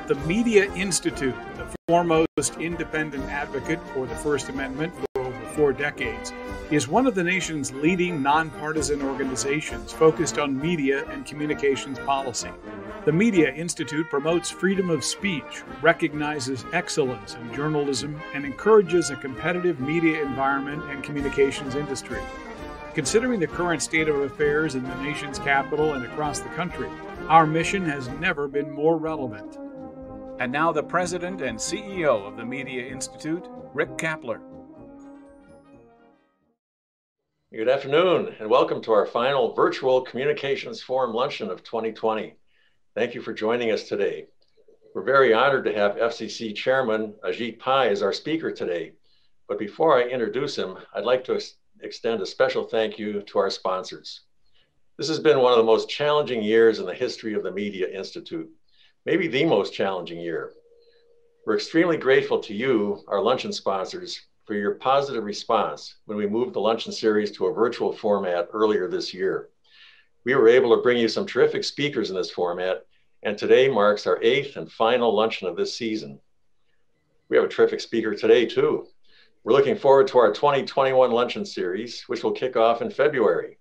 The Media Institute, the foremost independent advocate for the First Amendment for over 4 decades, is one of the nation's leading nonpartisan organizations focused on media and communications policy. The Media Institute promotes freedom of speech, recognizes excellence in journalism, and encourages a competitive media environment and communications industry. Considering the current state of affairs in the nation's capital and across the country, our mission has never been more relevant. And now the President and CEO of the Media Institute, Rick Kapler. Good afternoon, and welcome to our final virtual Communications Forum Luncheon of 2020. Thank you for joining us today. We're very honored to have FCC Chairman Ajit Pai as our speaker today. But before I introduce him, I'd like to extend a special thank you to our sponsors. This has been one of the most challenging years in the history of the Media Institute, maybe the most challenging year. We're extremely grateful to you, our luncheon sponsors, for your positive response when we moved the luncheon series to a virtual format earlier this year. We were able to bring you some terrific speakers in this format, and today marks our 8th and final luncheon of this season. We have a terrific speaker today too. We're looking forward to our 2021 luncheon series, which will kick off in February.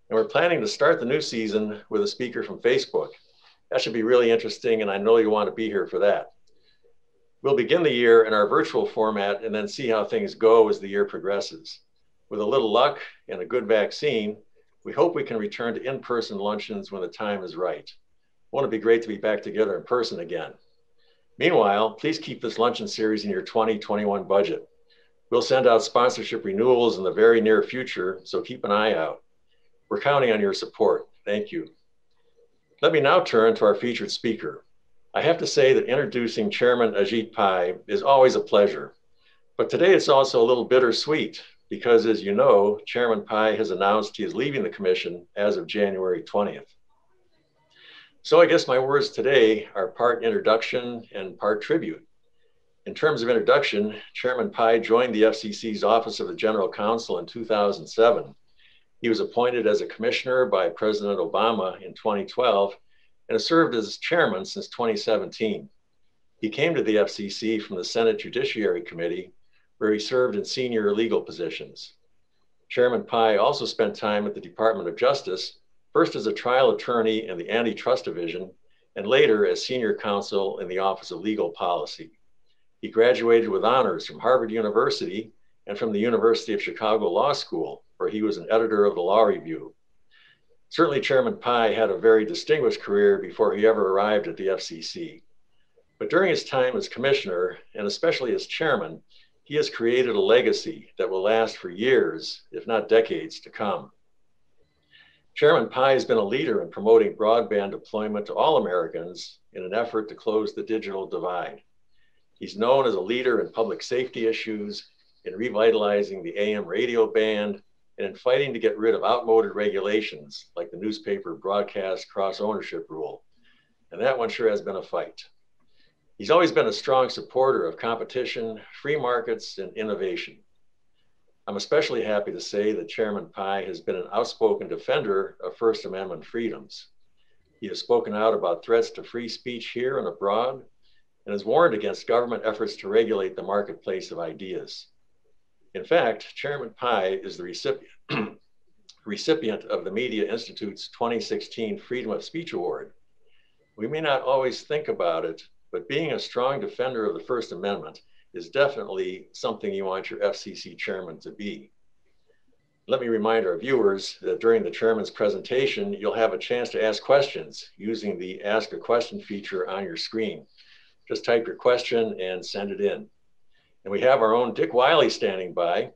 And we're planning to start the new season with a speaker from Facebook. That should be really interesting, and I know you want to be here for that. We'll begin the year in our virtual format and then see how things go as the year progresses. With a little luck and a good vaccine, we hope we can return to in-person luncheons when the time is right. Won't it be great to be back together in person again? Meanwhile, please keep this luncheon series in your 2021 budget. We'll send out sponsorship renewals in the very near future, so keep an eye out. We're counting on your support. Thank you. Let me now turn to our featured speaker. I have to say that introducing Chairman Ajit Pai is always a pleasure, but today it's also a little bittersweet because, as you know, Chairman Pai has announced he is leaving the commission as of January 20th. So I guess my words today are part introduction and part tribute. In terms of introduction, Chairman Pai joined the FCC's Office of the General Counsel in 2007. He was appointed as a commissioner by President Obama in 2012 and has served as chairman since 2017. He came to the FCC from the Senate Judiciary Committee, where he served in senior legal positions. Chairman Pai also spent time at the Department of Justice, first as a trial attorney in the Antitrust Division, and later as senior counsel in the Office of Legal Policy. He graduated with honors from Harvard University and from the University of Chicago Law School, where he was an editor of the Law Review. Certainly, Chairman Pai had a very distinguished career before he ever arrived at the FCC. But during his time as commissioner, and especially as chairman, he has created a legacy that will last for years, if not decades, to come. Chairman Pai has been a leader in promoting broadband deployment to all Americans in an effort to close the digital divide. He's known as a leader in public safety issues, in revitalizing the AM radio band, and in fighting to get rid of outmoded regulations like the newspaper broadcast cross-ownership rule. And that one sure has been a fight. He's always been a strong supporter of competition, free markets, and innovation. I'm especially happy to say that Chairman Pai has been an outspoken defender of First Amendment freedoms. He has spoken out about threats to free speech here and abroad, and has warned against government efforts to regulate the marketplace of ideas. In fact, Chairman Pai is the recipient of the Media Institute's 2016 Freedom of Speech Award. We may not always think about it, but being a strong defender of the First Amendment is definitely something you want your FCC chairman to be. Let me remind our viewers that during the chairman's presentation, you'll have a chance to ask questions using the Ask a Question feature on your screen. Just type your question and send it in. And we have our own Dick Wiley standing by,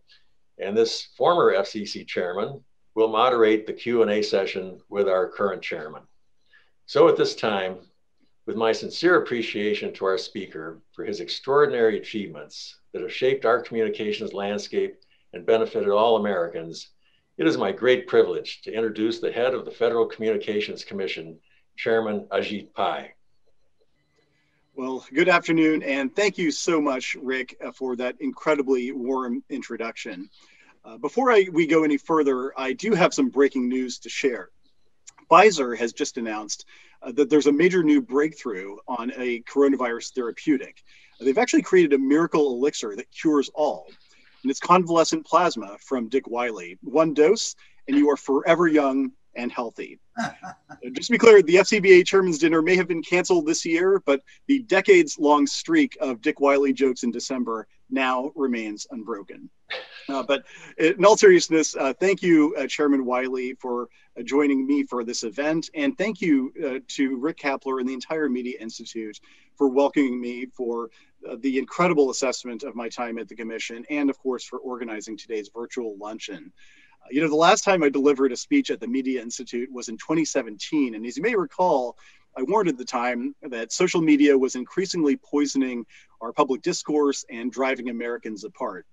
and this former FCC chairman will moderate the Q&A session with our current chairman. So at this time, with my sincere appreciation to our speaker for his extraordinary achievements that have shaped our communications landscape and benefited all Americans, it is my great privilege to introduce the head of the Federal Communications Commission, Chairman Ajit Pai. Well, good afternoon, and thank you so much, Rick, for that incredibly warm introduction. Before we go any further, I do have some breaking news to share. Pfizer has just announced that there's a major new breakthrough on a coronavirus therapeutic. They've actually created a miracle elixir that cures all, and it's convalescent plasma from Dick Wiley. One dose, and you are forever young and healthy. Just to be clear, the FCBA Chairman's Dinner may have been canceled this year, but the decades-long streak of Dick Wiley jokes in December now remains unbroken. But in all seriousness, thank you, Chairman Wiley, for joining me for this event. And thank you to Rick Kapler and the entire Media Institute for welcoming me for the incredible assessment of my time at the Commission, and of course, for organizing today's virtual luncheon. You know, the last time I delivered a speech at the Media Institute was in 2017. And as you may recall, I warned at the time that social media was increasingly poisoning our public discourse and driving Americans apart.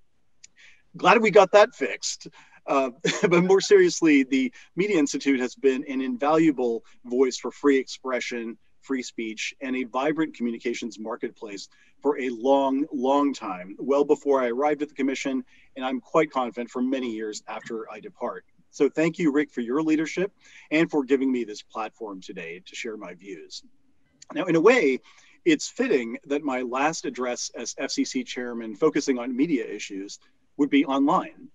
Glad we got that fixed. But more seriously, the Media Institute has been an invaluable voice for free expression, free speech, and a vibrant communications marketplace for a long, long time, well before I arrived at the Commission, and I'm quite confident for many years after I depart. So thank you, Rick, for your leadership and for giving me this platform today to share my views. Now, in a way, it's fitting that my last address as FCC chairman focusing on media issues would be online.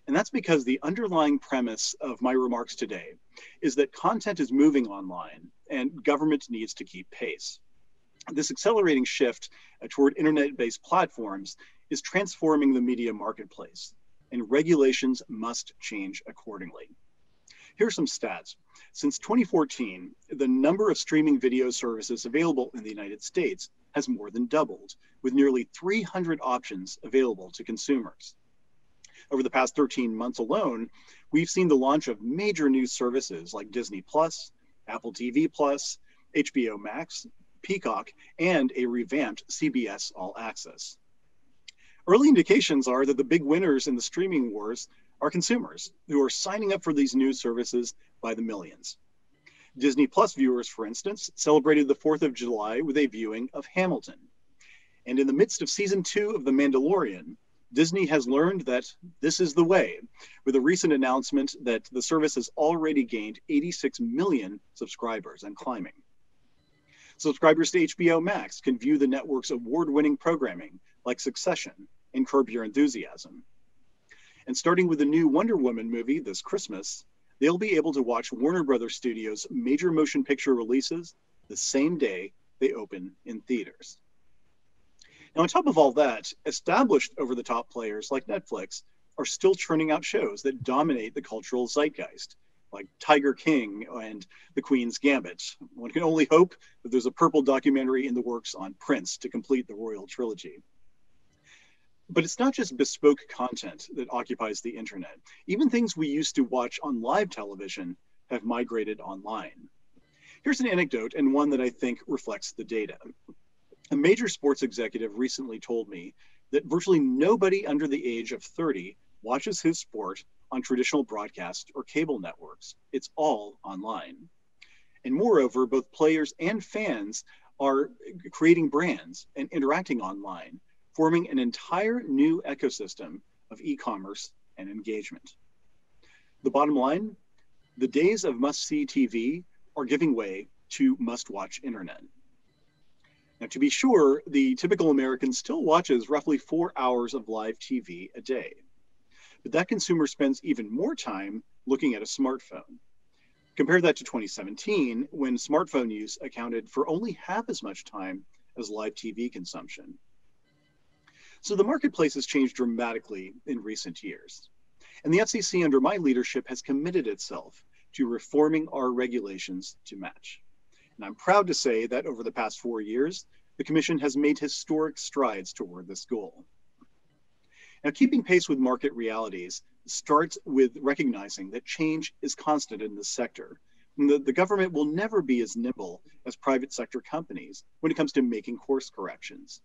And that's because the underlying premise of my remarks today is that content is moving online and government needs to keep pace. This accelerating shift toward internet-based platforms is transforming the media marketplace, and regulations must change accordingly. Here are some stats. Since 2014, the number of streaming video services available in the United States has more than doubled, with nearly 300 options available to consumers. Over the past 13 months alone, we've seen the launch of major new services like Disney+, Apple TV+, HBO Max, Peacock, and a revamped CBS All Access. Early indications are that the big winners in the streaming wars are consumers who are signing up for these new services by the millions. Disney+ viewers, for instance, celebrated the 4th of July with a viewing of Hamilton. And in the midst of season 2 of The Mandalorian, Disney has learned that this is the way, with a recent announcement that the service has already gained 86 million subscribers and climbing. Subscribers to HBO Max can view the network's award-winning programming like Succession and Curb Your Enthusiasm. And starting with the new Wonder Woman movie this Christmas, they'll be able to watch Warner Brothers Studios' major motion picture releases the same day they open in theaters. Now, on top of all that, established over-the-top players like Netflix are still churning out shows that dominate the cultural zeitgeist, like Tiger King and The Queen's Gambit. One can only hope that there's a purple documentary in the works on Prince to complete the royal trilogy. But it's not just bespoke content that occupies the internet. Even things we used to watch on live television have migrated online. Here's an anecdote, and one that I think reflects the data. A major sports executive recently told me that virtually nobody under the age of 30 watches his sport on traditional broadcast or cable networks. It's all online. And moreover, both players and fans are creating brands and interacting online, forming an entire new ecosystem of e-commerce and engagement. The bottom line, the days of must-see TV are giving way to must-watch internet. Now, to be sure, the typical American still watches roughly 4 hours of live TV a day. But that consumer spends even more time looking at a smartphone. Compare that to 2017, when smartphone use accounted for only half as much time as live TV consumption. So the marketplace has changed dramatically in recent years. And the FCC, under my leadership, has committed itself to reforming our regulations to match. And I'm proud to say that over the past 4 years, the Commission has made historic strides toward this goal. Now, keeping pace with market realities starts with recognizing that change is constant in this sector. And the government will never be as nimble as private sector companies when it comes to making course corrections.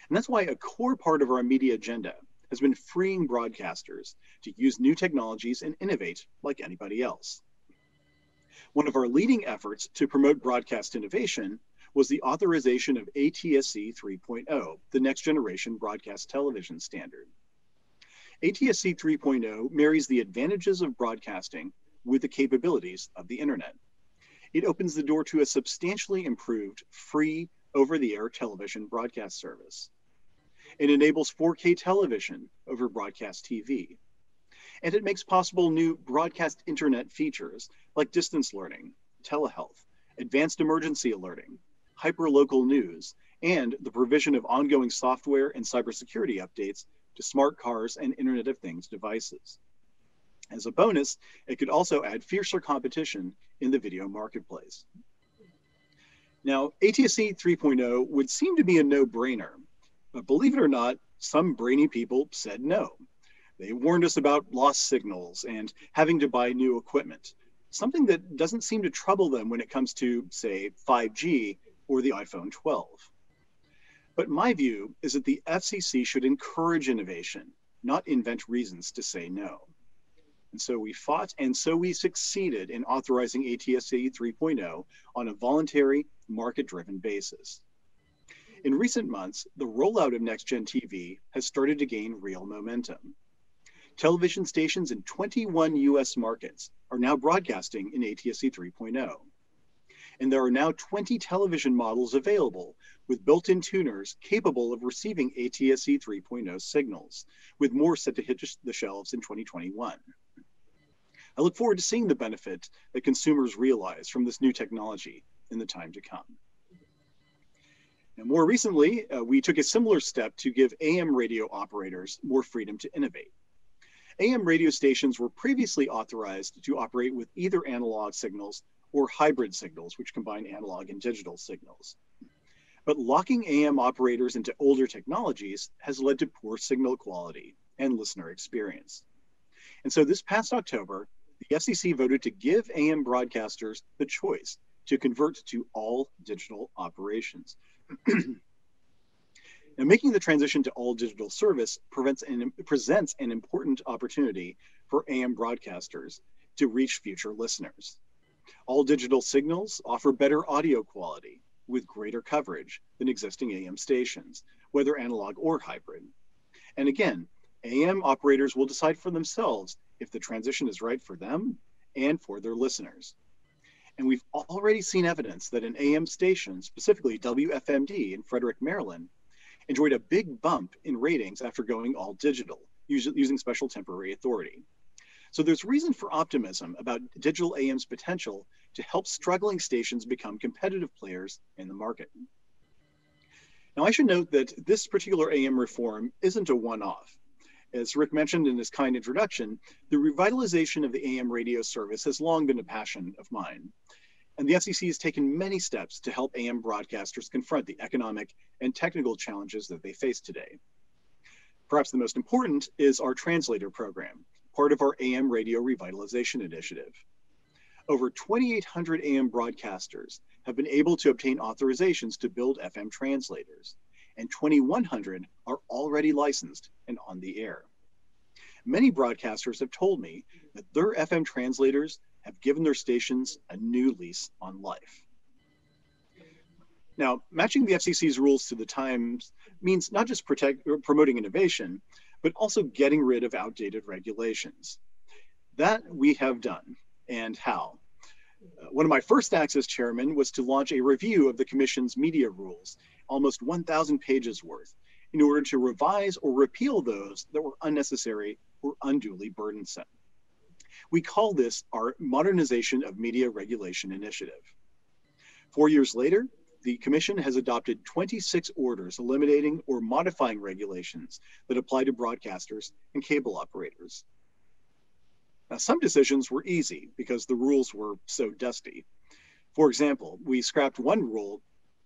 And that's why a core part of our media agenda has been freeing broadcasters to use new technologies and innovate like anybody else. One of our leading efforts to promote broadcast innovation was the authorization of ATSC 3.0, the next generation broadcast television standard. ATSC 3.0 marries the advantages of broadcasting with the capabilities of the internet. it opens the door to a substantially improved free over-the-air television broadcast service. It enables 4K television over broadcast TV. And it makes possible new broadcast internet features like distance learning, telehealth, advanced emergency alerting, hyperlocal news, and the provision of ongoing software and cybersecurity updates to smart cars and Internet of Things devices. As a bonus, it could also add fiercer competition in the video marketplace. Now, ATSC 3.0 would seem to be a no-brainer, but believe it or not, some brainy people said no. They warned us about lost signals and having to buy new equipment, something that doesn't seem to trouble them when it comes to, say, 5G or the iPhone 12. But my view is that the FCC should encourage innovation, not invent reasons to say no. And so we fought, and so we succeeded in authorizing ATSC 3.0 on a voluntary, market-driven basis. In recent months, the rollout of next-gen TV has started to gain real momentum. Television stations in 21 US markets are now broadcasting in ATSC 3.0. And there are now 20 television models available with built-in tuners capable of receiving ATSC 3.0 signals, with more set to hit the shelves in 2021. I look forward to seeing the benefit that consumers realize from this new technology in the time to come. Now, more recently, we took a similar step to give AM radio operators more freedom to innovate. AM radio stations were previously authorized to operate with either analog signals or hybrid signals, which combine analog and digital signals. But locking AM operators into older technologies has led to poor signal quality and listener experience. And so this past October, the FCC voted to give AM broadcasters the choice to convert to all digital operations. Now, making the transition to all digital service presents an important opportunity for AM broadcasters to reach future listeners. All digital signals offer better audio quality with greater coverage than existing AM stations, whether analog or hybrid. And again, AM operators will decide for themselves if the transition is right for them and for their listeners. And we've already seen evidence that an AM station, specifically WFMD in Frederick, Maryland, enjoyed a big bump in ratings after going all digital, using special temporary authority. So there's reason for optimism about digital AM's potential to help struggling stations become competitive players in the market. Now, I should note that this particular AM reform isn't a one-off. As Rick mentioned in his kind introduction, the revitalization of the AM radio service has long been a passion of mine. And the FCC has taken many steps to help AM broadcasters confront the economic and technical challenges that they face today. Perhaps the most important is our translator program, part of our AM radio revitalization initiative. Over 2,800 AM broadcasters have been able to obtain authorizations to build FM translators, and 2,100 are already licensed and on the air. Many broadcasters have told me that their FM translators have given their stations a new lease on life. Now, matching the FCC's rules to the times means not just promoting innovation, but also getting rid of outdated regulations. That we have done, and how. One of my first acts as chairman was to launch a review of the Commission's media rules, almost 1,000 pages worth, in order to revise or repeal those that were unnecessary or unduly burdensome. We call this our Modernization of Media Regulation Initiative. 4 years later, the Commission has adopted 26 orders eliminating or modifying regulations that apply to broadcasters and cable operators. Now, some decisions were easy because the rules were so dusty. For example, we scrapped one rule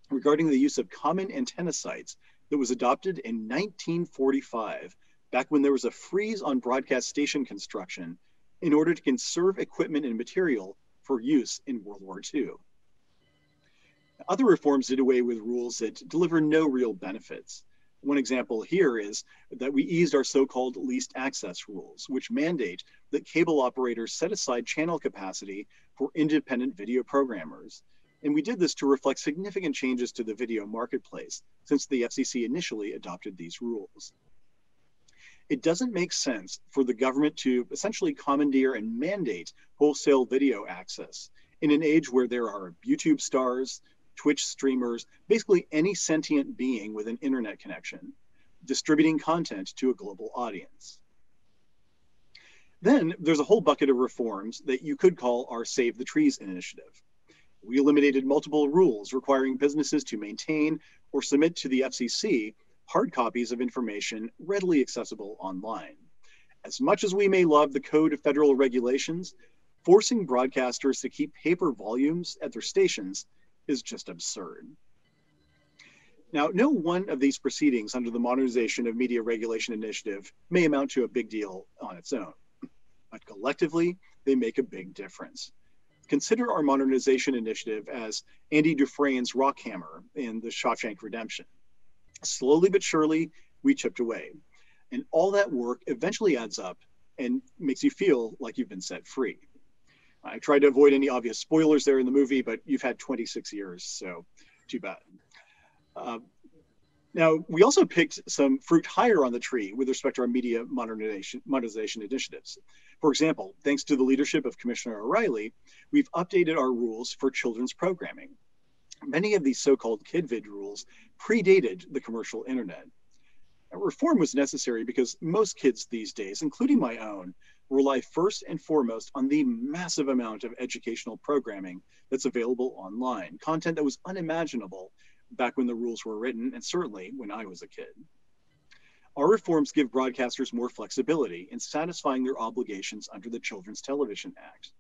regarding the use of common antenna sites that was adopted in 1945, back when there was a freeze on broadcast station construction in order to conserve equipment and material for use in World War II. Other reforms did away with rules that deliver no real benefits. One example here is that we eased our so-called leased access rules, which mandate that cable operators set aside channel capacity for independent video programmers. And we did this to reflect significant changes to the video marketplace since the FCC initially adopted these rules. It doesn't make sense for the government to essentially commandeer and mandate wholesale video access In an age where there are YouTube stars, Twitch streamers, basically any sentient being with an internet connection, distributing content to a global audience. Then there's a whole bucket of reforms that you could call our Save the Trees initiative. We eliminated multiple rules requiring businesses to maintain or submit to the FCC hard copies of information readily accessible online. As much as we may love the Code of Federal Regulations, forcing broadcasters to keep paper volumes at their stations is just absurd. Now, no one of these proceedings under the Modernization of Media Regulation Initiative may amount to a big deal on its own, but collectively, they make a big difference. Consider our modernization initiative as Andy Dufresne's rock hammer in The Shawshank Redemption. Slowly but surely, we chipped away. And all that work eventually adds up and makes you feel like you've been set free. I tried to avoid any obvious spoilers there in the movie, but you've had 26 years, so too bad. Now, we also picked some fruit higher on the tree with respect to our media modernization initiatives. For example, thanks to the leadership of Commissioner O'Reilly, we've updated our rules for children's programming. Many of these so-called KidVid rules predated the commercial internet. Now, reform was necessary because most kids these days, including my own, rely first and foremost on the massive amount of educational programming that's available online, content that was unimaginable back when the rules were written, and certainly when I was a kid. Our reforms give broadcasters more flexibility in satisfying their obligations under the Children's Television Act,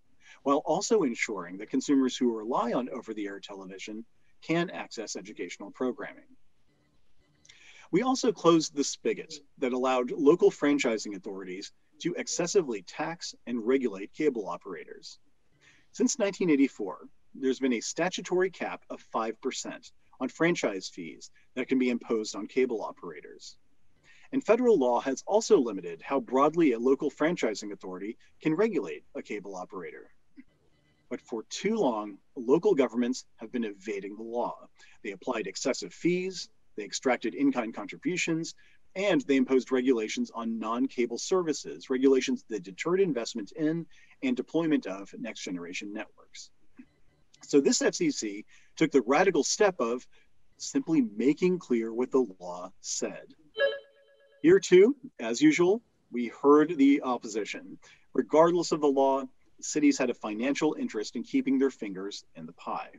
while also ensuring that consumers who rely on over-the-air television can access educational programming. We also closed the spigot that allowed local franchising authorities to excessively tax and regulate cable operators. Since 1984, there's been a statutory cap of 5% on franchise fees that can be imposed on cable operators. And federal law has also limited how broadly a local franchising authority can regulate a cable operator. But for too long, local governments have been evading the law. They applied excessive fees, they extracted in-kind contributions, and they imposed regulations on non-cable services, regulations that deterred investment in and deployment of next-generation networks. So this FCC took the radical step of simply making clear what the law said. Here too, as usual, we heard the opposition. Regardless of the law, cities had a financial interest in keeping their fingers in the pie.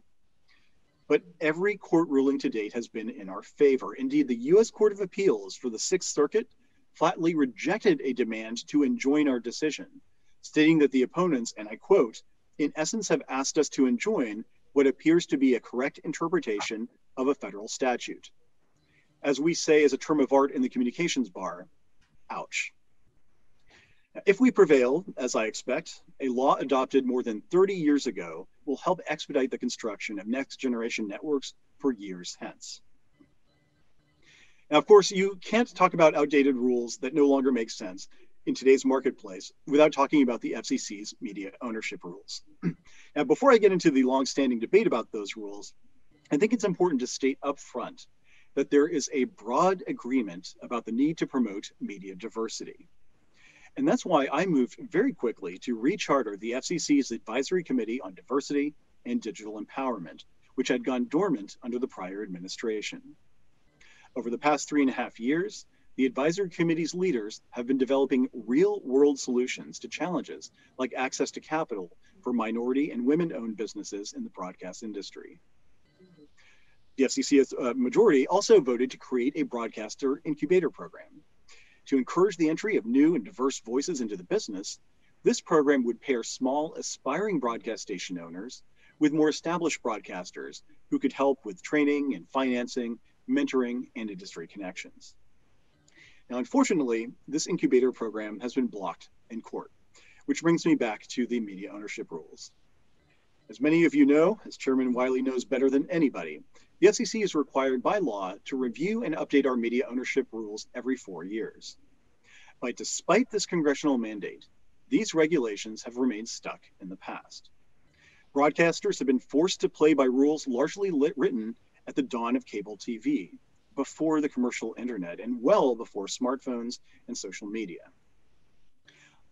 But every court ruling to date has been in our favor. Indeed, the US Court of Appeals for the Sixth Circuit flatly rejected a demand to enjoin our decision, stating that the opponents, and I quote, in essence have asked us to enjoin what appears to be a correct interpretation of a federal statute. As we say as a term of art in the communications bar, ouch. If we prevail, as I expect, a law adopted more than 30 years ago will help expedite the construction of next-generation networks for years hence. Now, of course, you can't talk about outdated rules that no longer make sense in today's marketplace without talking about the FCC's media ownership rules. Now, before I get into the long-standing debate about those rules, I think it's important to state up front that there is a broad agreement about the need to promote media diversity. And that's why I moved very quickly to recharter the FCC's Advisory Committee on Diversity and Digital Empowerment, which had gone dormant under the prior administration. Over the past 3.5 years, the Advisory Committee's leaders have been developing real-world solutions to challenges like access to capital for minority and women-owned businesses in the broadcast industry. The FCC's majority also voted to create a broadcaster incubator program. To encourage the entry of new and diverse voices into the business, this program would pair small, aspiring broadcast station owners with more established broadcasters who could help with training and financing, mentoring, and industry connections. Now, unfortunately, this incubator program has been blocked in court, which brings me back to the media ownership rules. As many of you know, as Chairman Wiley knows better than anybody, the FCC is required by law to review and update our media ownership rules every 4 years. But despite this congressional mandate, these regulations have remained stuck in the past. Broadcasters have been forced to play by rules largely written at the dawn of cable TV, before the commercial internet, and well before smartphones and social media.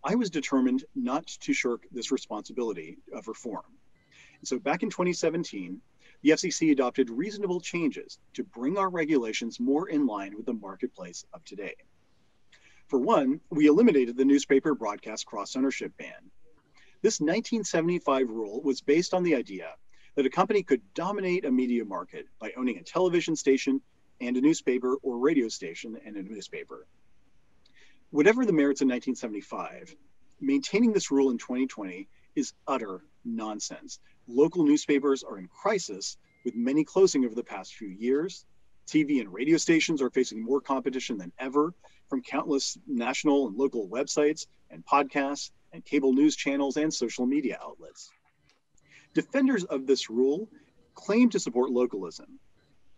I was determined not to shirk this responsibility of reform. So back in 2017, the FCC adopted reasonable changes to bring our regulations more in line with the marketplace of today. For one, we eliminated the newspaper broadcast cross-ownership ban. This 1975 rule was based on the idea that a company could dominate a media market by owning a television station and a newspaper, or radio station and a newspaper. Whatever the merits in 1975, maintaining this rule in 2020 is utter nonsense. Local newspapers are in crisis, with many closing over the past few years. TV and radio stations are facing more competition than ever from countless national and local websites and podcasts and cable news channels and social media outlets. Defenders of this rule claim to support localism,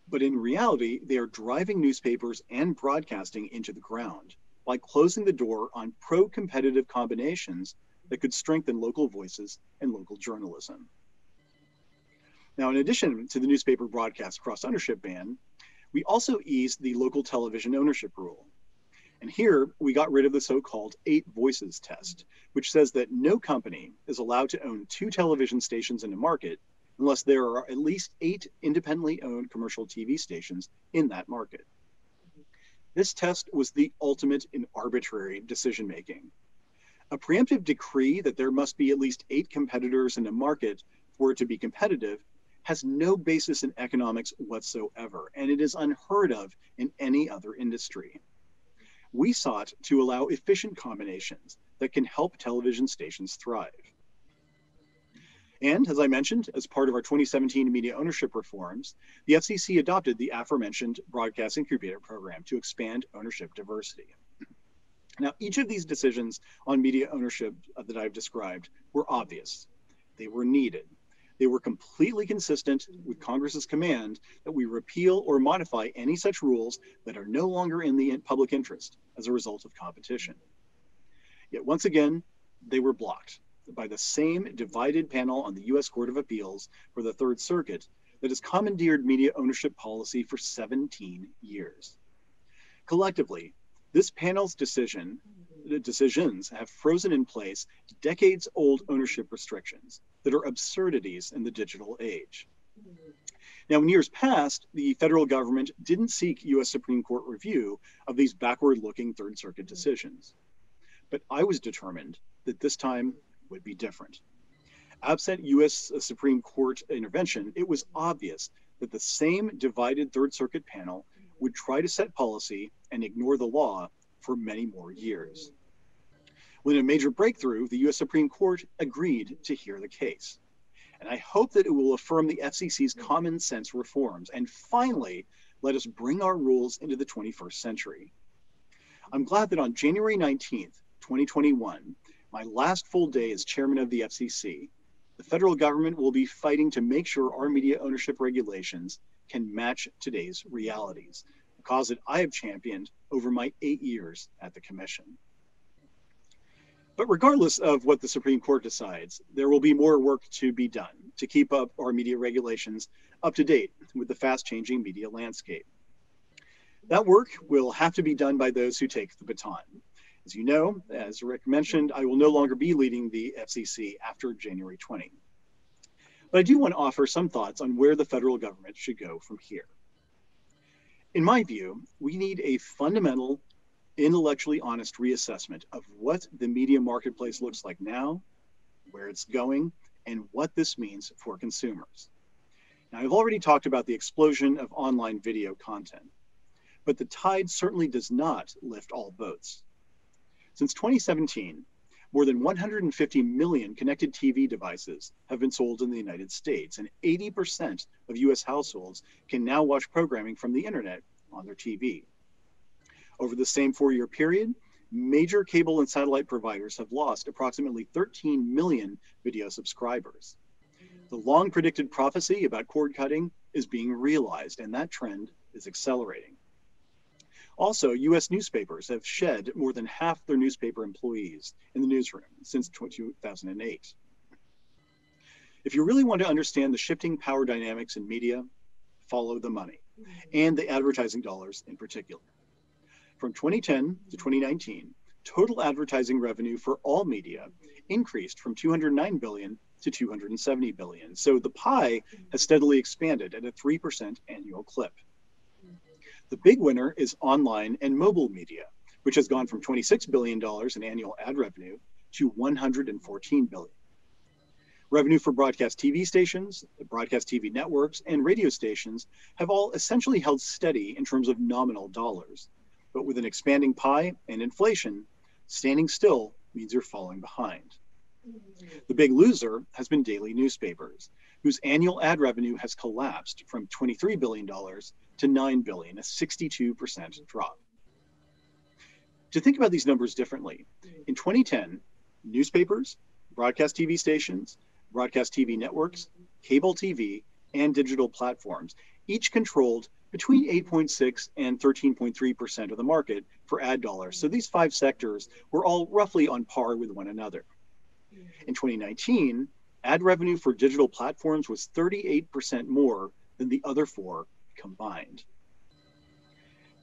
but in reality, they are driving newspapers and broadcasting into the ground by closing the door on pro-competitive combinations that could strengthen local voices and local journalism. Now, in addition to the newspaper broadcast cross-ownership ban, we also eased the local television ownership rule. And here, we got rid of the so-called 8 voices test, which says that no company is allowed to own 2 television stations in a market unless there are at least 8 independently owned commercial TV stations in that market. This test was the ultimate in arbitrary decision-making. A preemptive decree that there must be at least 8 competitors in a market for it to be competitive has no basis in economics whatsoever, and it is unheard of in any other industry. We sought to allow efficient combinations that can help television stations thrive. And as I mentioned, as part of our 2017 media ownership reforms, the FCC adopted the aforementioned Broadcast Incubator Program to expand ownership diversity. Now, each of these decisions on media ownership that I've described were obvious. They were needed. They were completely consistent with Congress's command that we repeal or modify any such rules that are no longer in the public interest as a result of competition. Yet once again, they were blocked by the same divided panel on the U.S. Court of Appeals for the Third Circuit that has commandeered media ownership policy for 17 years. Collectively, this panel's decisions have frozen in place decades-old ownership restrictions that are absurdities in the digital age. Now, in years past, the federal government didn't seek U.S. Supreme Court review of these backward-looking Third Circuit decisions. But I was determined that this time would be different. Absent U.S. Supreme Court intervention, it was obvious that the same divided Third Circuit panel would try to set policy and ignore the law for many more years. When a major breakthrough, the U.S. Supreme Court agreed to hear the case. And I hope that it will affirm the FCC's common sense reforms and finally let us bring our rules into the 21st century. I'm glad that on January 19th, 2021, my last full day as chairman of the FCC, the federal government will be fighting to make sure our media ownership regulations can match today's realities, a cause that I have championed over my 8 years at the Commission. But regardless of what the Supreme Court decides, there will be more work to be done to keep up our media regulations up to date with the fast-changing media landscape. That work will have to be done by those who take the baton. As you know, as Rick mentioned, I will no longer be leading the FCC after January 20. But I do want to offer some thoughts on where the federal government should go from here. In my view, we need a fundamental, intellectually honest reassessment of what the media marketplace looks like now, where it's going, and what this means for consumers. Now, I've already talked about the explosion of online video content, but the tide certainly does not lift all boats. Since 2017, more than 150 million connected TV devices have been sold in the United States, and 80% of US households can now watch programming from the internet on their TV. Over the same 4-year period, major cable and satellite providers have lost approximately 13 million video subscribers. The long predicted prophecy about cord cutting is being realized, and that trend is accelerating. Also, US newspapers have shed more than half their newspaper employees in the newsroom since 2008. If you really want to understand the shifting power dynamics in media, follow the money, and the advertising dollars in particular. From 2010 to 2019, total advertising revenue for all media increased from $209 billion to 270 billion. So the pie has steadily expanded at a 3% annual clip. The big winner is online and mobile media, which has gone from $26 billion in annual ad revenue to $114 billion. Revenue for broadcast TV stations, broadcast TV networks, and radio stations have all essentially held steady in terms of nominal dollars. But with an expanding pie and inflation, standing still means you're falling behind. The big loser has been daily newspapers, whose annual ad revenue has collapsed from $23 billion to $9 billion, a 62% drop. To think about these numbers differently, in 2010, newspapers, broadcast TV stations, broadcast TV networks, cable TV, and digital platforms each controlled between 8.6 and 13.3% of the market for ad dollars. So these five sectors were all roughly on par with one another. In 2019, ad revenue for digital platforms was 38% more than the other four combined.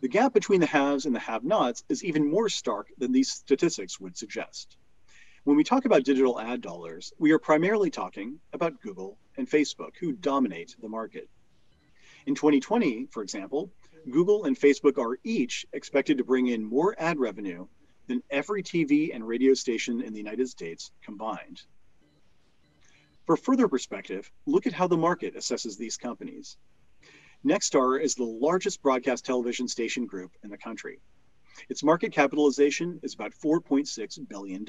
The gap between the haves and the have-nots is even more stark than these statistics would suggest. When we talk about digital ad dollars, we are primarily talking about Google and Facebook, who dominate the market. In 2020, for example, Google and Facebook are each expected to bring in more ad revenue than every TV and radio station in the United States combined. For further perspective, look at how the market assesses these companies. Nexstar is the largest broadcast television station group in the country. Its market capitalization is about $4.6 billion.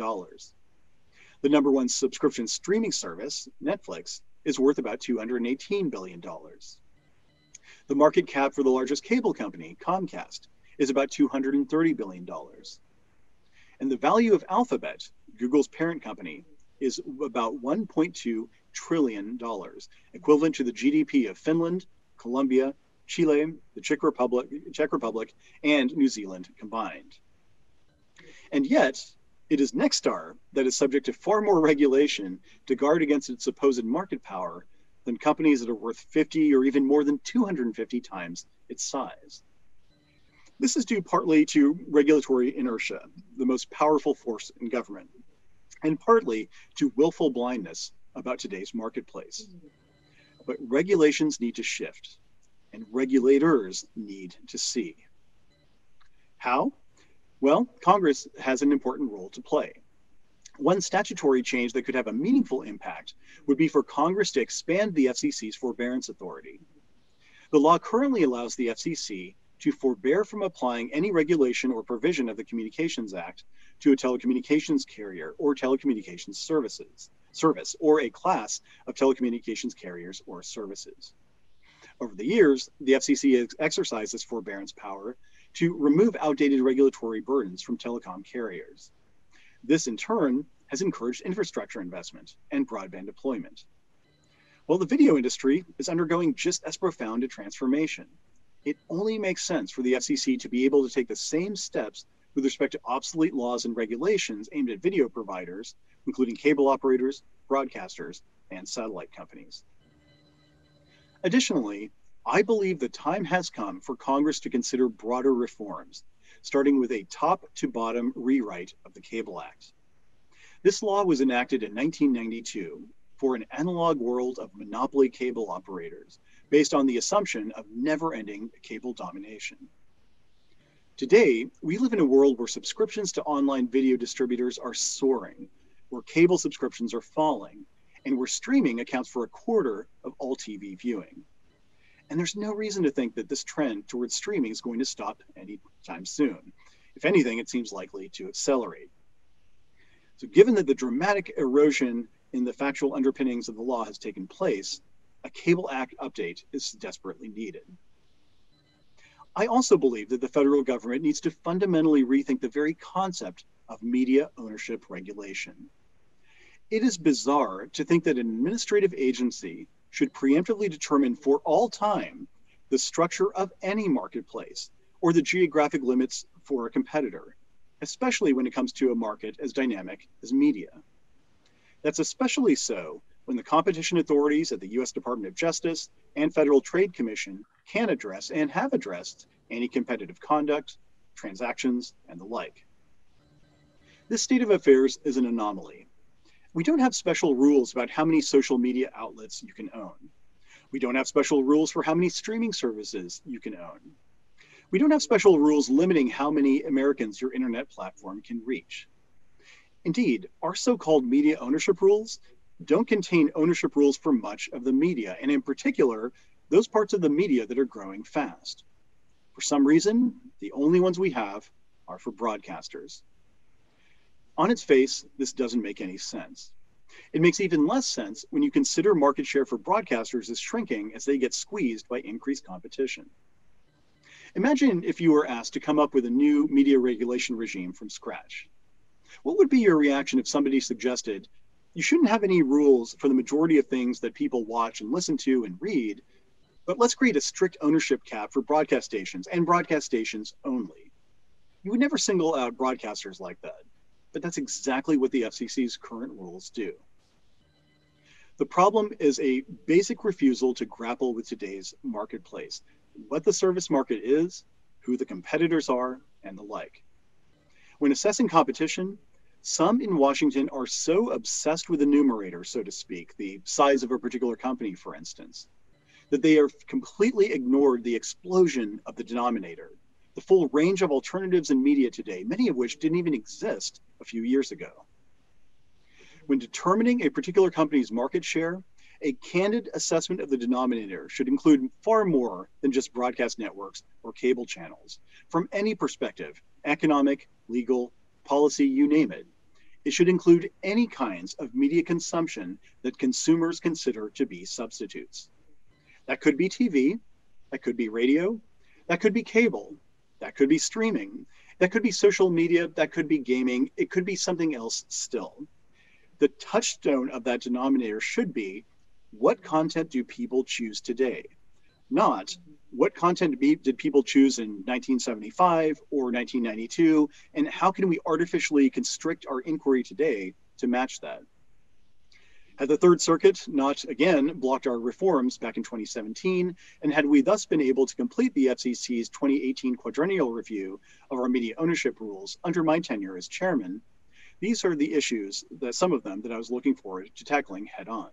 The number one subscription streaming service, Netflix, is worth about $218 billion. The market cap for the largest cable company, Comcast, is about $230 billion. And the value of Alphabet, Google's parent company, is about $1.2 trillion, equivalent to the GDP of Finland, Colombia, Chile, the Czech Republic, and New Zealand combined. And yet, it is Nexstar that is subject to far more regulation to guard against its supposed market power than companies that are worth 50 or even more than 250 times its size. This is due partly to regulatory inertia, the most powerful force in government, and partly to willful blindness about today's marketplace. But regulations need to shift, and regulators need to see. How? Well, Congress has an important role to play. One statutory change that could have a meaningful impact would be for Congress to expand the FCC's forbearance authority. The law currently allows the FCC to forbear from applying any regulation or provision of the Communications Act to a telecommunications carrier or telecommunications service, or a class of telecommunications carriers or services. Over the years, the FCC has exercised this forbearance power to remove outdated regulatory burdens from telecom carriers. This, in turn, has encouraged infrastructure investment and broadband deployment. Well, the video industry is undergoing just as profound a transformation. It only makes sense for the FCC to be able to take the same steps with respect to obsolete laws and regulations aimed at video providers, including cable operators, broadcasters, and satellite companies. Additionally, I believe the time has come for Congress to consider broader reforms, starting with a top-to-bottom rewrite of the Cable Act. This law was enacted in 1992 for an analog world of monopoly cable operators, based on the assumption of never-ending cable domination. Today, we live in a world where subscriptions to online video distributors are soaring, where cable subscriptions are falling, and where streaming accounts for a quarter of all TV viewing. And there's no reason to think that this trend towards streaming is going to stop anytime soon. If anything, it seems likely to accelerate. So given that the dramatic erosion in the factual underpinnings of the law has taken place, a Cable Act update is desperately needed. I also believe that the federal government needs to fundamentally rethink the very concept of media ownership regulation. It is bizarre to think that an administrative agency should preemptively determine for all time the structure of any marketplace or the geographic limits for a competitor, especially when it comes to a market as dynamic as media. That's especially so when the competition authorities at the U.S. Department of Justice and Federal Trade Commission can address and have addressed anti-competitive conduct, transactions, and the like. This state of affairs is an anomaly. We don't have special rules about how many social media outlets you can own. We don't have special rules for how many streaming services you can own. We don't have special rules limiting how many Americans your internet platform can reach. Indeed, our so-called media ownership rules don't contain ownership rules for much of the media, and in particular, those parts of the media that are growing fast. For some reason, the only ones we have are for broadcasters. On its face, this doesn't make any sense. It makes even less sense when you consider market share for broadcasters is shrinking as they get squeezed by increased competition. Imagine if you were asked to come up with a new media regulation regime from scratch. What would be your reaction if somebody suggested, you shouldn't have any rules for the majority of things that people watch and listen to and read, but let's create a strict ownership cap for broadcast stations and broadcast stations only? You would never single out broadcasters like that, but that's exactly what the FCC's current rules do. The problem is a basic refusal to grapple with today's marketplace, what the service market is, who the competitors are, and the like. When assessing competition, some in Washington are so obsessed with the numerator, so to speak, the size of a particular company, for instance, that they have completely ignored the explosion of the denominator, the full range of alternatives in media today, many of which didn't even exist a few years ago. When determining a particular company's market share, a candid assessment of the denominator should include far more than just broadcast networks or cable channels. From any perspective, economic, legal, policy, you name it, it should include any kinds of media consumption that consumers consider to be substitutes. That could be TV, that could be radio, that could be cable, that could be streaming, that could be social media, that could be gaming, it could be something else still. The touchstone of that denominator should be, what content do people choose today? Not, what content did people choose in 1975 or 1992, and how can we artificially constrict our inquiry today to match that? Had the Third Circuit not, again, blocked our reforms back in 2017, and had we thus been able to complete the FCC's 2018 quadrennial review of our media ownership rules under my tenure as chairman, these are the issues, some of them, that I was looking forward to tackling head on.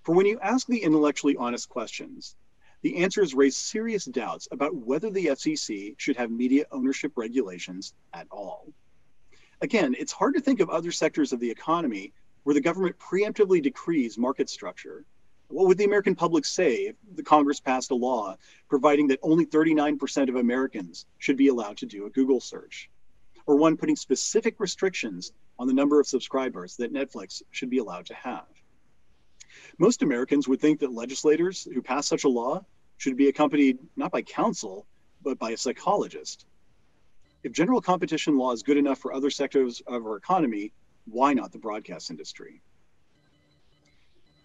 For when you ask the intellectually honest questions, the answers raise serious doubts about whether the FCC should have media ownership regulations at all. Again, it's hard to think of other sectors of the economy where the government preemptively decrees market structure. What would the American public say if the Congress passed a law providing that only 39% of Americans should be allowed to do a Google search? Or one putting specific restrictions on the number of subscribers that Netflix should be allowed to have? Most Americans would think that legislators who pass such a law should be accompanied not by counsel, but by a psychologist. If general competition law is good enough for other sectors of our economy, why not the broadcast industry?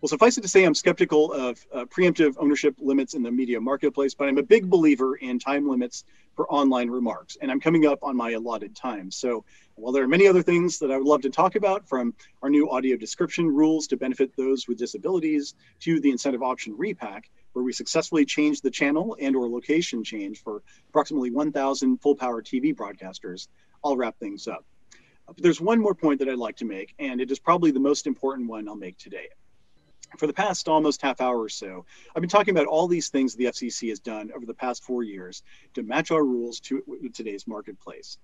Well, suffice it to say, I'm skeptical of preemptive ownership limits in the media marketplace, but I'm a big believer in time limits for online remarks, and I'm coming up on my allotted time. So while there are many other things that I would love to talk about, from our new audio description rules to benefit those with disabilities, to the incentive option repack, where we successfully changed the channel and or location change for approximately 1,000 full-power TV broadcasters, I'll wrap things up. But there's one more point that I'd like to make, and it is probably the most important one I'll make today. For the past almost half hour or so, I've been talking about all these things the FCC has done over the past 4 years to match our rules to today's marketplace.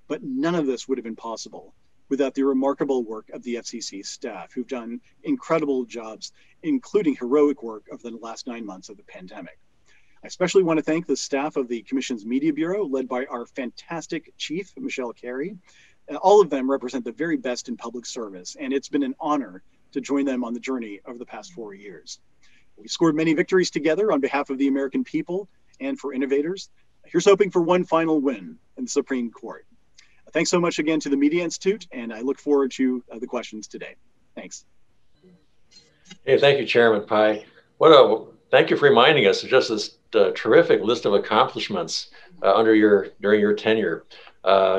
But none of this would have been possible without the remarkable work of the FCC staff, who've done incredible jobs, including heroic work over the last 9 months of the pandemic. I especially want to thank the staff of the Commission's Media Bureau, led by our fantastic chief, Michelle Carey. All of them represent the very best in public service, and it's been an honor to join them on the journey over the past 4 years. We scored many victories together on behalf of the American people and for innovators. Here's hoping for one final win in the Supreme Court. Thanks so much again to the Media Institute, and I look forward to the questions today. Thanks. Hey, thank you, Chairman Pai. Thank you for reminding us of just this terrific list of accomplishments during your tenure.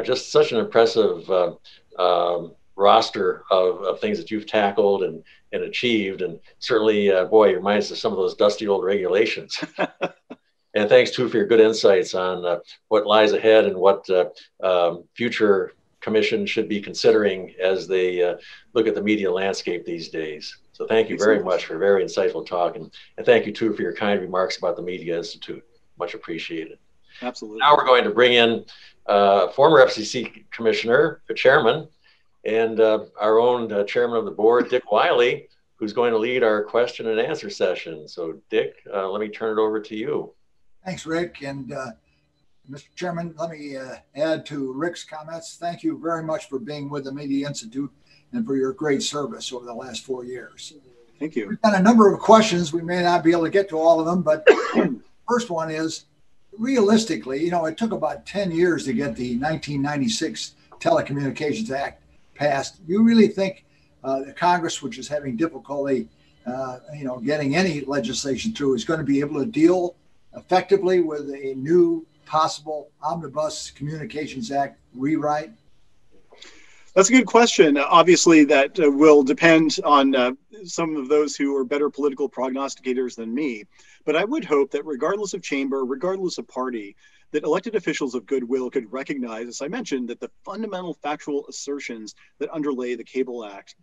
Just such an impressive roster of things that you've tackled and achieved, and certainly, boy, it reminds us of some of those dusty old regulations. And thanks too for your good insights on what lies ahead and what future Commission should be considering as they look at the media landscape these days. So thank you very much for a very insightful talk, and thank you too for your kind remarks about the Media Institute. Much appreciated. Absolutely. Now we're going to bring in former FCC Commissioner, the Chairman, and our own Chairman of the Board, Dick Wiley, who's going to lead our question and answer session. So Dick, let me turn it over to you. Thanks, Rick. And Mr. Chairman, let me add to Rick's comments. Thank you very much for being with the Media Institute and for your great service over the last 4 years. Thank you. We've got a number of questions. We may not be able to get to all of them, but first one is, realistically, you know, it took about 10 years to get the 1996 Telecommunications Act passed. You really think the Congress, which is having difficulty, getting any legislation through, is going to be able to deal effectively with a new possible Omnibus Communications Act rewrite? That's a good question. Obviously, that will depend on some of those who are better political prognosticators than me. But I would hope that regardless of chamber, regardless of party, that elected officials of goodwill could recognize, as I mentioned, that the fundamental factual assertions that underlay the Cable Act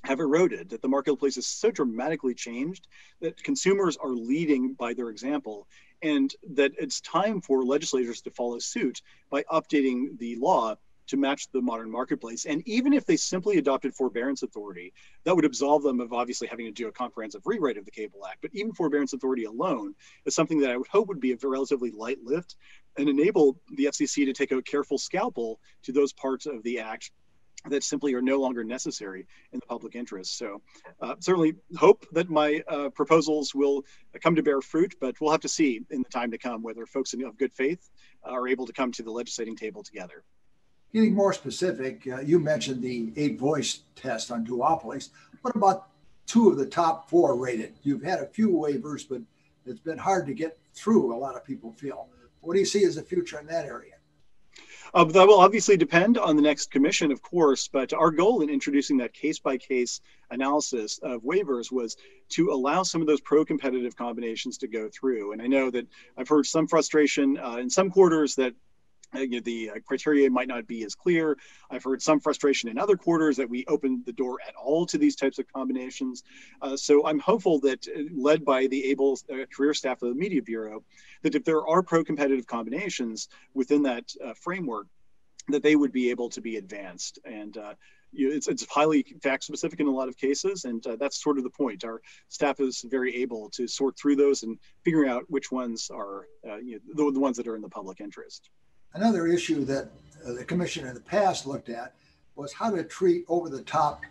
have eroded, that the marketplace is so dramatically changed that consumers are leading by their example, and that it's time for legislators to follow suit by updating the law to match the modern marketplace. And even if they simply adopted forbearance authority, that would absolve them of obviously having to do a comprehensive rewrite of the Cable Act. But even forbearance authority alone is something that I would hope would be a relatively light lift and enable the FCC to take a careful scalpel to those parts of the act that simply are no longer necessary in the public interest. So certainly hope that my proposals will come to bear fruit, but we'll have to see in the time to come whether folks of good faith are able to come to the legislating table together. Getting more specific, you mentioned the 8-voice test on duopolies. What about 2 of the top 4 rated? You've had a few waivers, but it's been hard to get through, a lot of people feel. What do you see as the future in that area? That will obviously depend on the next commission, of course, but our goal in introducing that case-by-case analysis of waivers was to allow some of those pro-competitive combinations to go through. And I know that I've heard some frustration in some quarters that the criteria might not be as clear. I've heard some frustration in other quarters that we opened the door at all to these types of combinations. So I'm hopeful that, led by the able career staff of the Media Bureau, that if there are pro-competitive combinations within that framework, that they would be able to be advanced. And it's highly fact-specific in a lot of cases, and that's sort of the point. Our staff is very able to sort through those and figure out which ones are the ones that are in the public interest. Another issue that the commission in the past looked at was how to treat over-the-top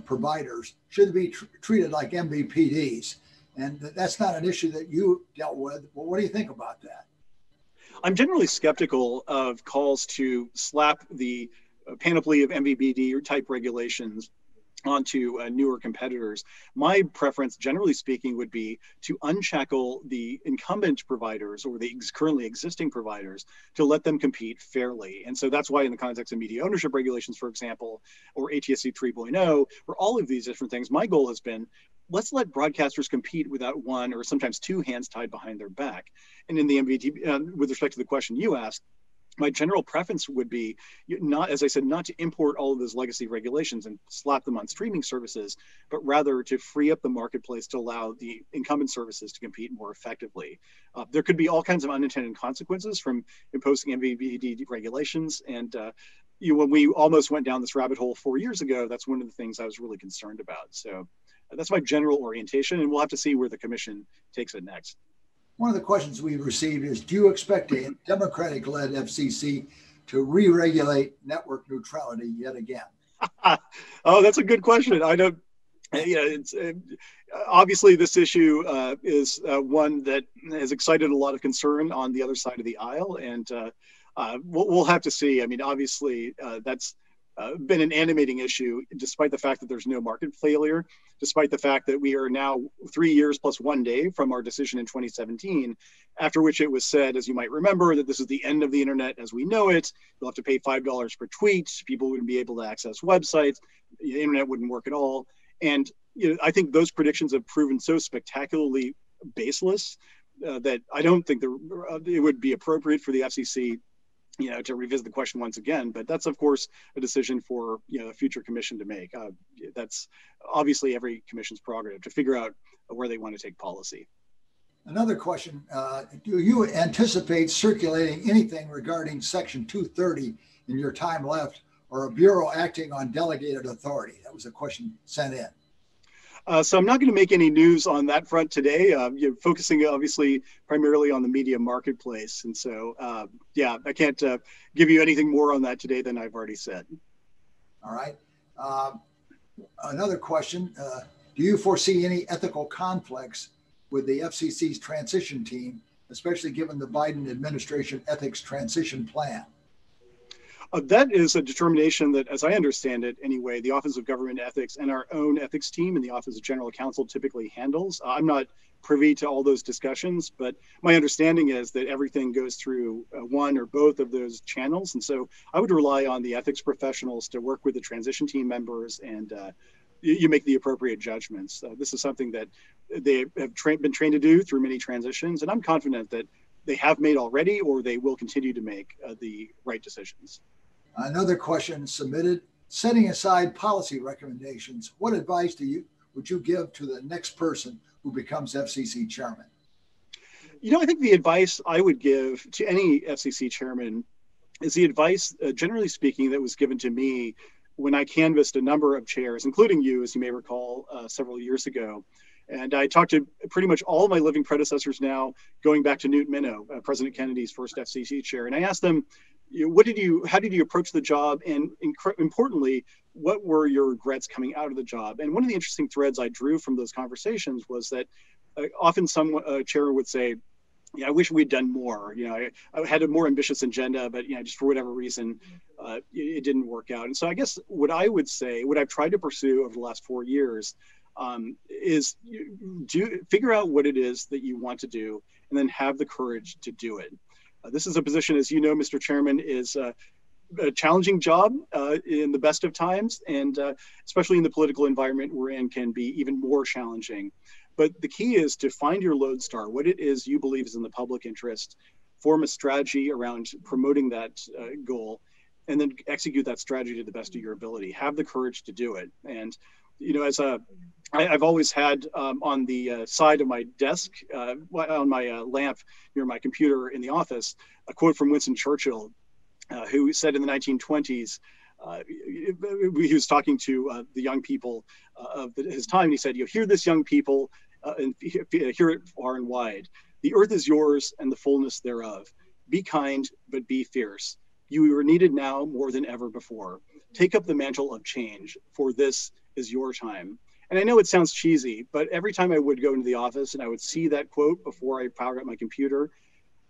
providers. Should they be treated like MVPDs? And that's not an issue that you dealt with. Well, what do you think about that? I'm generally skeptical of calls to slap the panoply of MVPD type regulations onto newer competitors. My preference, generally speaking, would be to unshackle the incumbent providers or the currently existing providers to let them compete fairly. And so that's why, in the context of media ownership regulations, for example, or ATSC 3.0, or all of these different things, my goal has been, let's let broadcasters compete without one or sometimes 2 hands tied behind their back. And in the MVT, with respect to the question you asked, my general preference would be not, as I said, not to import all of those legacy regulations and slap them on streaming services, but rather to free up the marketplace to allow the incumbent services to compete more effectively. There could be all kinds of unintended consequences from imposing MVPD regulations. And when we almost went down this rabbit hole 4 years ago, that's one of the things I was really concerned about. So that's my general orientation, and we'll have to see where the commission takes it next. One of the questions we've received is, do you expect a Democratic-led FCC to re-regulate network neutrality yet again? Oh, that's a good question. I don't, it's obviously this issue is one that has excited a lot of concern on the other side of the aisle, and we'll have to see. I mean, obviously that's been an animating issue, despite the fact that there's no market failure, despite the fact that we are now 3 years plus 1 day from our decision in 2017, after which it was said, as you might remember, that this is the end of the internet as we know it. You'll have to pay $5 per tweet. People wouldn't be able to access websites. The internet wouldn't work at all. And I think those predictions have proven so spectacularly baseless that I don't think it would be appropriate for the FCC to revisit the question once again. But that's, of course, a decision for, a future commission to make. That's obviously every commission's prerogative to figure out where they want to take policy. Another question, do you anticipate circulating anything regarding Section 230 in your time left, or a bureau acting on delegated authority? That was a question sent in. So I'm not going to make any news on that front today. Focusing obviously primarily on the media marketplace. And so, I can't give you anything more on that today than I've already said. All right. Another question, do you foresee any ethical conflicts with the FCC's transition team, especially given the Biden administration ethics transition plan? That is a determination that, as I understand it anyway, the Office of Government Ethics and our own ethics team and the Office of General Counsel typically handles. I'm not privy to all those discussions, but my understanding is that everything goes through one or both of those channels. And so I would rely on the ethics professionals to work with the transition team members, and you make the appropriate judgments. This is something that they have been trained to do through many transitions, and I'm confident that they have made already, or they will continue to make the right decisions. Another question submitted, setting aside policy recommendations, what advice would you give to the next person who becomes FCC chairman? I think the advice I would give to any FCC chairman is the advice, generally speaking, that was given to me when I canvassed a number of chairs, including you, as you may recall, several years ago. And I talked to pretty much all of my living predecessors now, going back to Newt Minow, President Kennedy's first FCC chair. And I asked them, how did you approach the job? And importantly, what were your regrets coming out of the job? And one of the interesting threads I drew from those conversations was that often some chair would say, I wish we'd done more. I had a more ambitious agenda, but just for whatever reason, it didn't work out. And so I guess what I would say, what I've tried to pursue over the last 4 years, is figure out what it is that you want to do, and then have the courage to do it. This is a position, as you know, Mr. Chairman, is a challenging job in the best of times, and especially in the political environment we're in, can be even more challenging. But the key is to find your lodestar, what it is you believe is in the public interest, form a strategy around promoting that goal, and then execute that strategy to the best of your ability. Have the courage to do it. And I've always had on the side of my desk, on my lamp near my computer in the office, a quote from Winston Churchill, who said in the 1920s, he was talking to the young people of his time, and he said, hear this, young people, and hear it far and wide. The earth is yours and the fullness thereof. Be kind, but be fierce. You are needed now more than ever before. Take up the mantle of change, for this is your time. And I know it sounds cheesy, but every time I would go into the office and I would see that quote before I powered up my computer,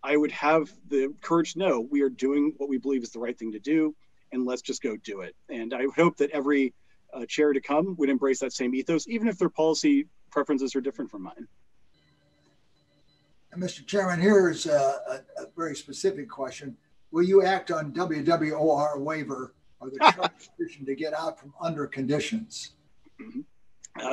I would have the courage to know we are doing what we believe is the right thing to do, and let's just go do it. And I hope that every chair to come would embrace that same ethos, even if their policy preferences are different from mine. And Mr. Chairman, here's a very specific question. Will you act on WWOR waiver or the charge petition to get out from under conditions?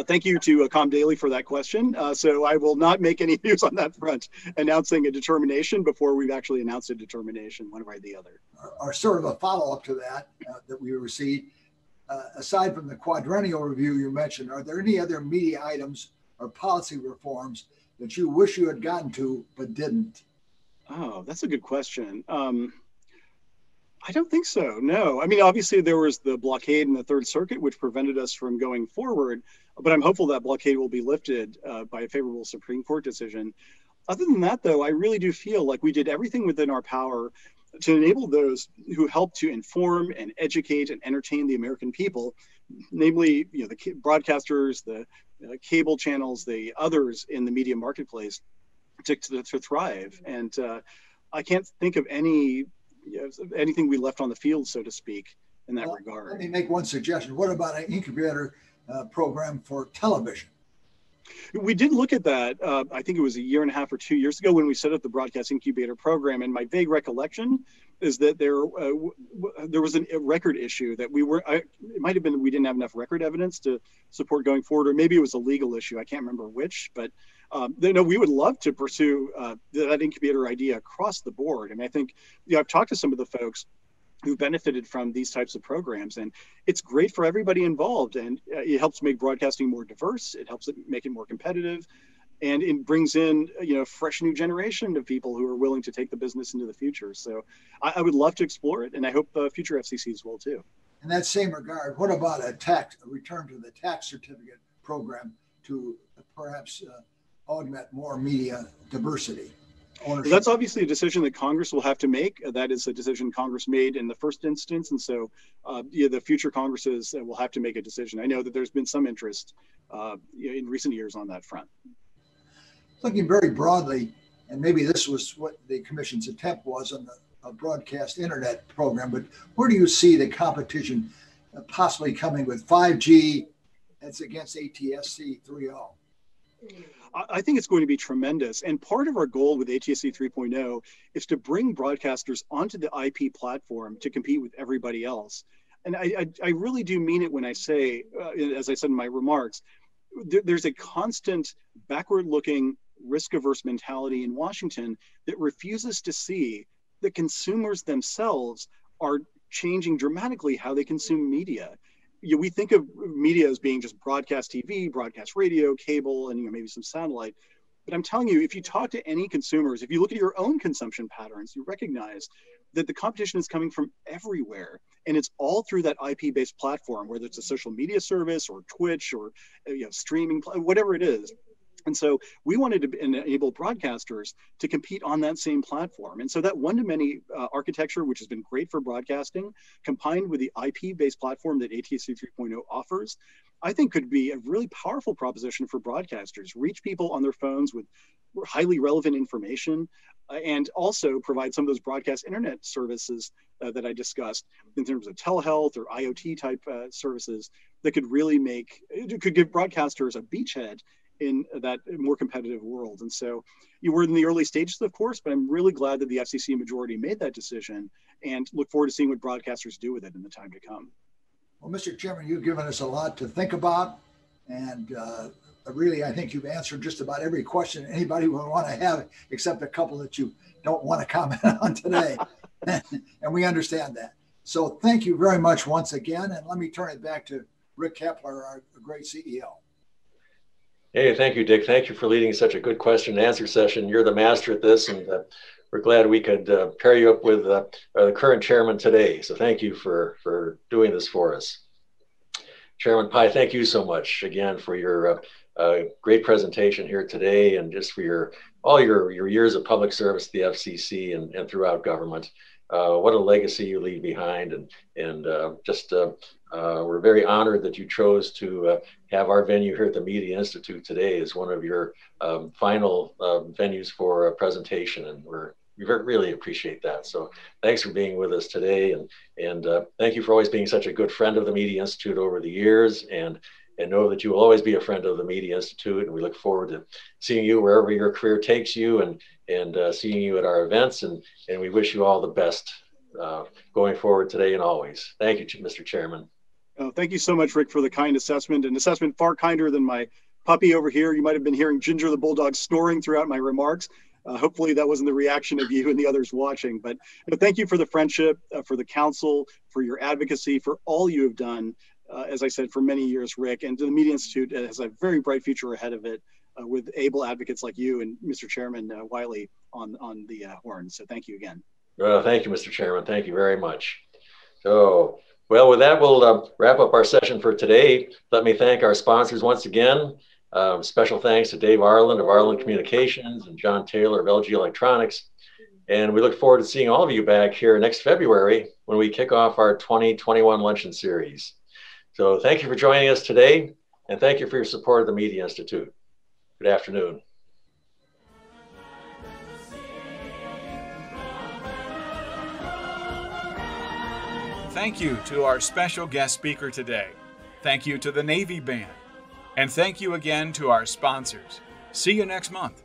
Thank you to Com Daily for that question. So I will not make any news on that front, announcing a determination before we've actually announced a determination, one way or the other. Or sort of a follow-up to that that we received, aside from the quadrennial review you mentioned, are there any other media items or policy reforms that you wish you had gotten to but didn't? Oh, that's a good question. I don't think so, no. I mean, obviously there was the blockade in the Third Circuit, which prevented us from going forward, but I'm hopeful that blockade will be lifted by a favorable Supreme Court decision. Other than that, though, I really do feel like we did everything within our power to enable those who help to inform and educate and entertain the American people, namely, the broadcasters, the cable channels, the others in the media marketplace, to thrive. And I can't think of anything we left on the field, so to speak, in that regard. Let me make one suggestion. What about an incubator program for television? We did look at that. I think it was a year and a half or 2 years ago when we set up the broadcast incubator program. And my vague recollection is that there was a record issue that it might have been we didn't have enough record evidence to support going forward, or maybe it was a legal issue. I can't remember which, but we would love to pursue that incubator idea across the board. And I think, I've talked to some of the folks who benefited from these types of programs, and it's great for everybody involved. And it helps make broadcasting more diverse. It helps it make it more competitive. And it brings in, a fresh new generation of people who are willing to take the business into the future. So I would love to explore it, and I hope future FCCs will too. In that same regard, what about a return to the tax certificate program to perhaps augment more media diversity? Well, that's obviously a decision that Congress will have to make. That is a decision Congress made in the first instance. And so the future Congresses will have to make a decision. I know that there's been some interest in recent years on that front. Looking very broadly, and maybe this was what the Commission's attempt was on the broadcast internet program, but where do you see the competition possibly coming with 5G that's against ATSC 3.0? I think it's going to be tremendous. And part of our goal with ATSC 3.0 is to bring broadcasters onto the IP platform to compete with everybody else. And I really do mean it when I say, as I said in my remarks, there's a constant backward-looking, risk-averse mentality in Washington that refuses to see that consumers themselves are changing dramatically how they consume media. We think of media as being just broadcast TV, broadcast radio, cable, and maybe some satellite. But I'm telling you, if you talk to any consumers, if you look at your own consumption patterns, you recognize that the competition is coming from everywhere. And it's all through that IP-based platform, whether it's a social media service or Twitch or streaming, whatever it is. And so we wanted to enable broadcasters to compete on that same platform. And so that one-to-many architecture, which has been great for broadcasting, combined with the IP-based platform that ATSC 3.0 offers, I think could be a really powerful proposition for broadcasters. Reach people on their phones with highly relevant information, and also provide some of those broadcast internet services that I discussed in terms of telehealth or IoT type services that could really could give broadcasters a beachhead in that more competitive world. And so we're in the early stages, of course, but I'm really glad that the FCC majority made that decision, and look forward to seeing what broadcasters do with it in the time to come. Well, Mr. Chairman, you've given us a lot to think about, and really, I think you've answered just about every question anybody would want to have, except a couple that you don't want to comment on today. And we understand that. So thank you very much once again. And let me turn it back to Rick Kepler, our great CEO. Hey, thank you, Dick. Thank you for leading such a good question and answer session. You're the master at this, and we're glad we could pair you up with the current chairman today. So thank you for doing this for us. Chairman Pai, thank you so much again for your great presentation here today, and just for all your years of public service to the FCC and throughout government. What a legacy you leave behind, and we're very honored that you chose to have our venue here at the Media Institute today as one of your final venues for a presentation, and we really appreciate that. So thanks for being with us today, and thank you for always being such a good friend of the Media Institute over the years, and know that you will always be a friend of the Media Institute, and we look forward to seeing you wherever your career takes you, and seeing you at our events, and we wish you all the best going forward today and always. Thank you, Mr. Chairman. Thank you so much, Rick, for the kind assessment, an assessment far kinder than my puppy over here. You might have been hearing Ginger the Bulldog snoring throughout my remarks. Hopefully that wasn't the reaction of you and the others watching, but thank you for the friendship, for the counsel, for your advocacy, for all you have done, as I said, for many years, Rick, and the Media Institute has a very bright future ahead of it with able advocates like you and Mr. Chairman Wiley on the horn. So thank you again. Well, thank you, Mr. Chairman. Thank you very much. So, well, with that, we'll wrap up our session for today. Let me thank our sponsors once again. Special thanks to Dave Arland of Arland Communications and John Taylor of LG Electronics. And we look forward to seeing all of you back here next February when we kick off our 2021 Luncheon Series. So thank you for joining us today, and thank you for your support of the Media Institute. Good afternoon. Thank you to our special guest speaker today. Thank you to the Navy Band. And thank you again to our sponsors. See you next month.